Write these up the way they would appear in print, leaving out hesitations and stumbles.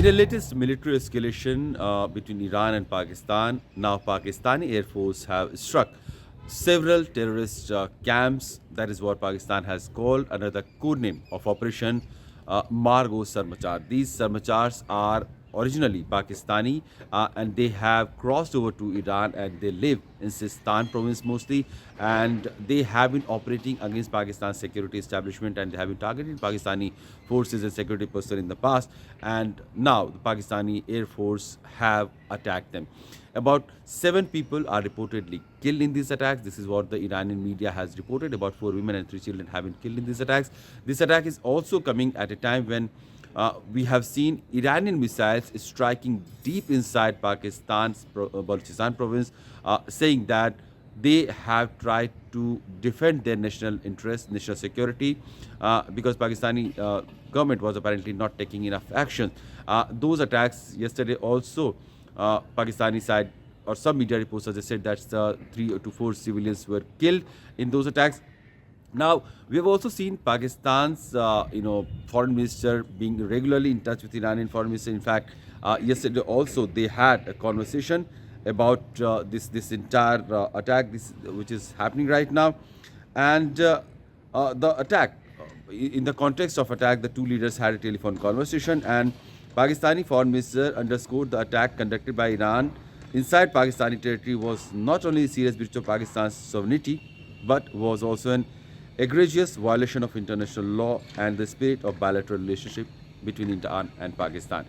In a latest military escalation between Iran and Pakistan, now Pakistani Air Force have struck several terrorist camps. That is what Pakistan has called under the code name of Operation Marg Bar Sarmachar. These Sarmachars are originally Pakistani and they have crossed over to Iran and they live in Sistan province mostly, and they have been operating against Pakistan's security establishment and they have been targeting Pakistani forces and security personnel in the past, and now the Pakistani Air Force have attacked them. About 7 people are reportedly killed in these attacks. This is what the Iranian media has reported. About 4 women and 3 children have been killed in these attacks. This attack is also coming at a time when we have seen Iranian missiles striking deep inside Pakistan's Balochistan province, saying that they have tried to defend their national interest, national security, because Pakistani government was apparently not taking enough action. Those attacks yesterday also, Pakistani side or some media reports suggested that 3 to 4 civilians were killed in those attacks. Now, we have also seen Pakistan's, foreign minister being regularly in touch with Iranian foreign minister. In fact, yesterday also they had a conversation about this entire attack, which is happening right now, and the attack. In the context of attack, the two leaders had a telephone conversation, and Pakistani foreign minister underscored the attack conducted by Iran inside Pakistani territory was not only a serious breach of Pakistan's sovereignty, but was also an egregious violation of international law and the spirit of bilateral relationship between Iran and Pakistan.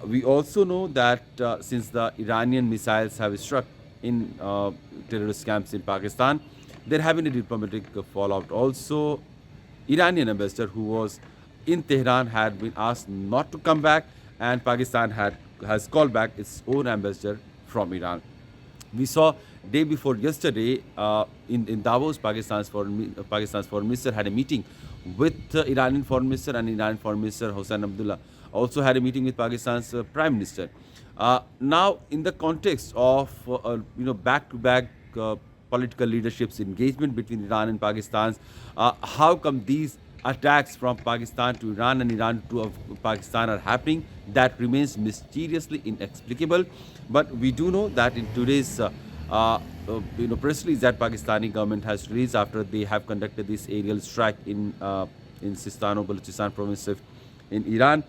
We also know that since the Iranian missiles have struck in terrorist camps in Pakistan, there have been a diplomatic fallout. Also, Iranian ambassador who was in Tehran had been asked not to come back, and Pakistan has called back its own ambassador from Iran. We saw day before yesterday in Davos, Pakistan's foreign minister had a meeting with Iranian foreign minister, and Iranian foreign minister Hossein Abdullah also had a meeting with Pakistan's prime minister. Now, in the context of back-to-back political leadership's engagement between Iran and Pakistan, how come these attacks from Pakistan to Iran and Iran to Pakistan are happening? That remains mysteriously inexplicable. But we do know that in today's press release that Pakistani government has released after they have conducted this aerial strike in Sistan Balochistan province in Iran,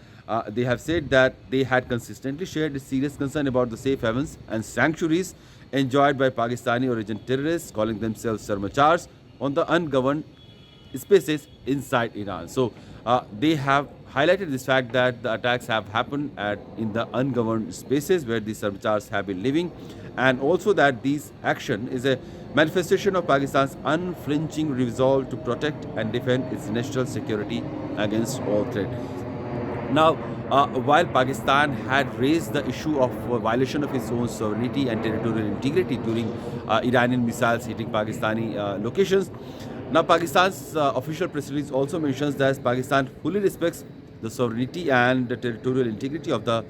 they have said that they had consistently shared a serious concern about the safe havens and sanctuaries enjoyed by Pakistani origin terrorists calling themselves Sarmachars on the ungoverned spaces inside Iran. So they have highlighted this fact that the attacks have happened in the ungoverned spaces where these Sarmachars have been living, and also that this action is a manifestation of Pakistan's unflinching resolve to protect and defend its national security against all threat. Now, while Pakistan had raised the issue of violation of its own sovereignty and territorial integrity during Iranian missiles hitting Pakistani locations, now Pakistan's official press release also mentions that Pakistan fully respects the sovereignty and the territorial integrity of the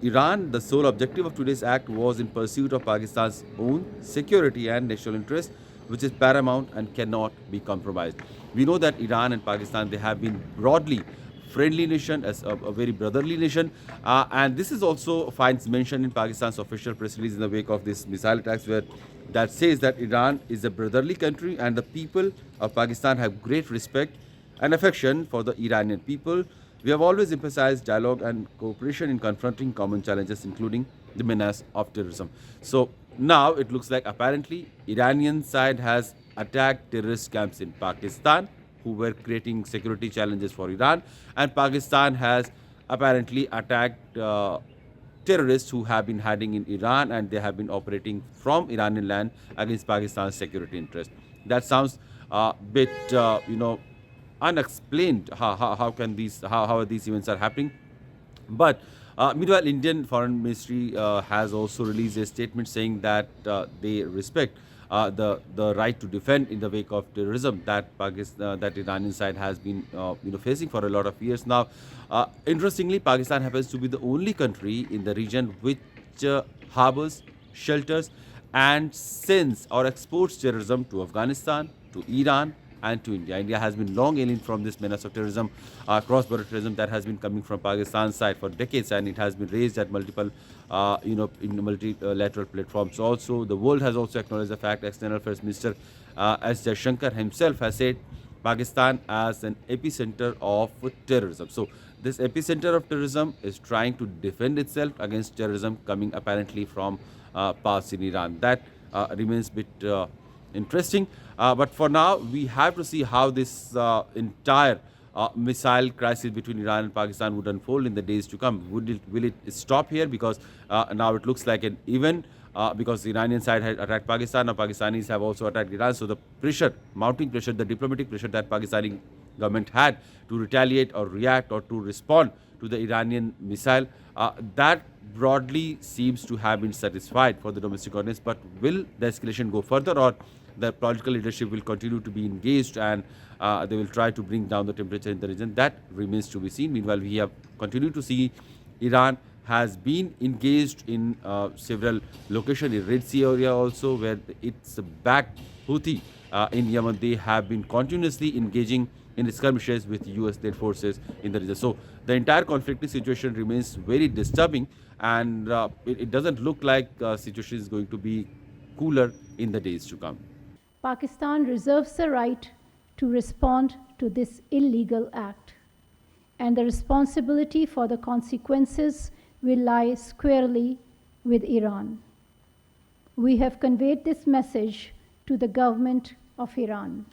Iran. The sole objective of today's act was in pursuit of Pakistan's own security and national interest, which is paramount and cannot be compromised. We know that Iran and Pakistan, they have been broadly friendly nation, as a very brotherly nation, and this is also finds mention in Pakistan's official press release in the wake of this missile attacks, where that says that Iran is a brotherly country and the people of Pakistan have great respect and affection for the Iranian people. We have always emphasized dialogue and cooperation in confronting common challenges, including the menace of terrorism. So now it looks like apparently Iranian side has attacked terrorist camps in Pakistan who were creating security challenges for Iran, and Pakistan has apparently attacked terrorists who have been hiding in Iran and they have been operating from Iranian land against Pakistan's security interest. That sounds a bit, unexplained. How are these events are happening? But meanwhile, Indian Foreign Ministry has also released a statement saying that they respect the right to defend in the wake of terrorism that that Iranian side has been facing for a lot of years now. Interestingly, Pakistan happens to be the only country in the region which harbors, shelters, and sends or exports terrorism to Afghanistan, to Iran, and to India. India has been long alien from this menace of terrorism, cross-border terrorism that has been coming from Pakistan's side for decades, and it has been raised at multiple, in multilateral platforms. Also, the world has also acknowledged the fact. External Affairs Minister S. Jaishankar himself has said Pakistan as an epicenter of terrorism. So this epicenter of terrorism is trying to defend itself against terrorism coming apparently from parts in Iran. That remains a bit interesting. But for now, we have to see how this entire missile crisis between Iran and Pakistan would unfold in the days to come. Will it stop here? Because now it looks like an event. Because the Iranian side had attacked Pakistan, and Pakistanis have also attacked Iran. So the pressure, mounting pressure, the diplomatic pressure that Pakistani government had to retaliate or react or to respond to the Iranian missile, that broadly seems to have been satisfied for the domestic audience. But will the escalation go further, or the political leadership will continue to be engaged and they will try to bring down the temperature in the region? That remains to be seen. Meanwhile, we have continued to see Iran has been engaged in several locations in Red Sea area also, where its backed Houthi in Yemen, they have been continuously engaging in skirmishes with US-led forces in the region. So the entire conflicting situation remains very disturbing, and it doesn't look like situation is going to be cooler in the days to come. Pakistan reserves the right to respond to this illegal act, and the responsibility for the consequences will lie squarely with Iran. We have conveyed this message to the government of Iran.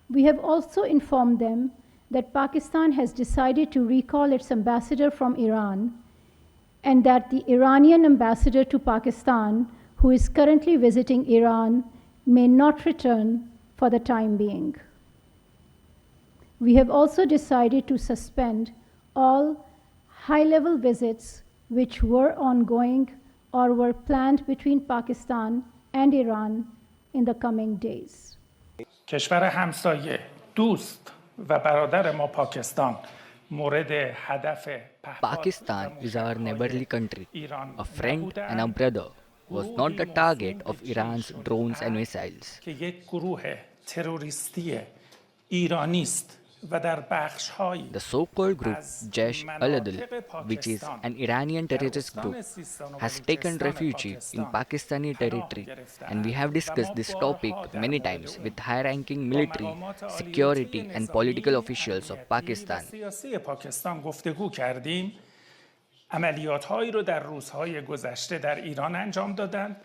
We have also informed them that Pakistan has decided to recall its ambassador from Iran, and that the Iranian ambassador to Pakistan, who is currently visiting Iran, may not return for the time being. We have also decided to suspend all high-level visits which were ongoing or were planned between Pakistan and Iran in the coming days. کشور همسایه دوست و برادر ما پاکستان مورد هدف Pakistan is our neighborly country. A friend and a brother was not the target of Iran's drones and missiles. که یک گروه تروریستی ایرانی است و در بخش‌های The so-called group Jaish al-Adl, which is an Iranian terrorist group, has taken refuge in Pakistani territory, and we have discussed this topic many times with high-ranking military, security and political officials of Pakistan. سیاسی پاکستان گفتگو کردیم. عملیات‌هایی رو در روزهای گذشته در ایران انجام دادند.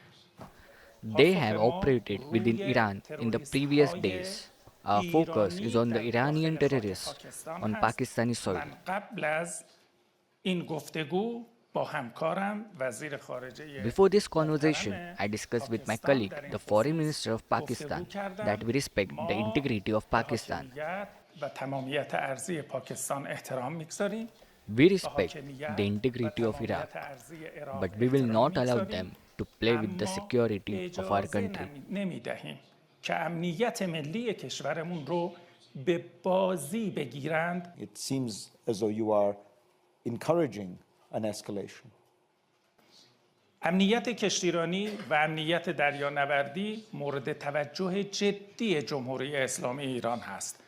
They have operated within Iran in the previous days. Our focus is on the Iranian terrorists on Pakistani soil. Before this conversation, I discussed with my colleague, the Foreign Minister of Pakistan, that we respect the integrity of Pakistan. We respect the integrity of Iraq, but we will not allow them to play with the security of our country. که امنیت ملی کشورمون رو به بازی بگیرند. It seems as though you are encouraging an escalation. امنیت کشتیرانی و امنیت دریانوردی مورد توجه جدی جمهوری اسلامی ایران هست.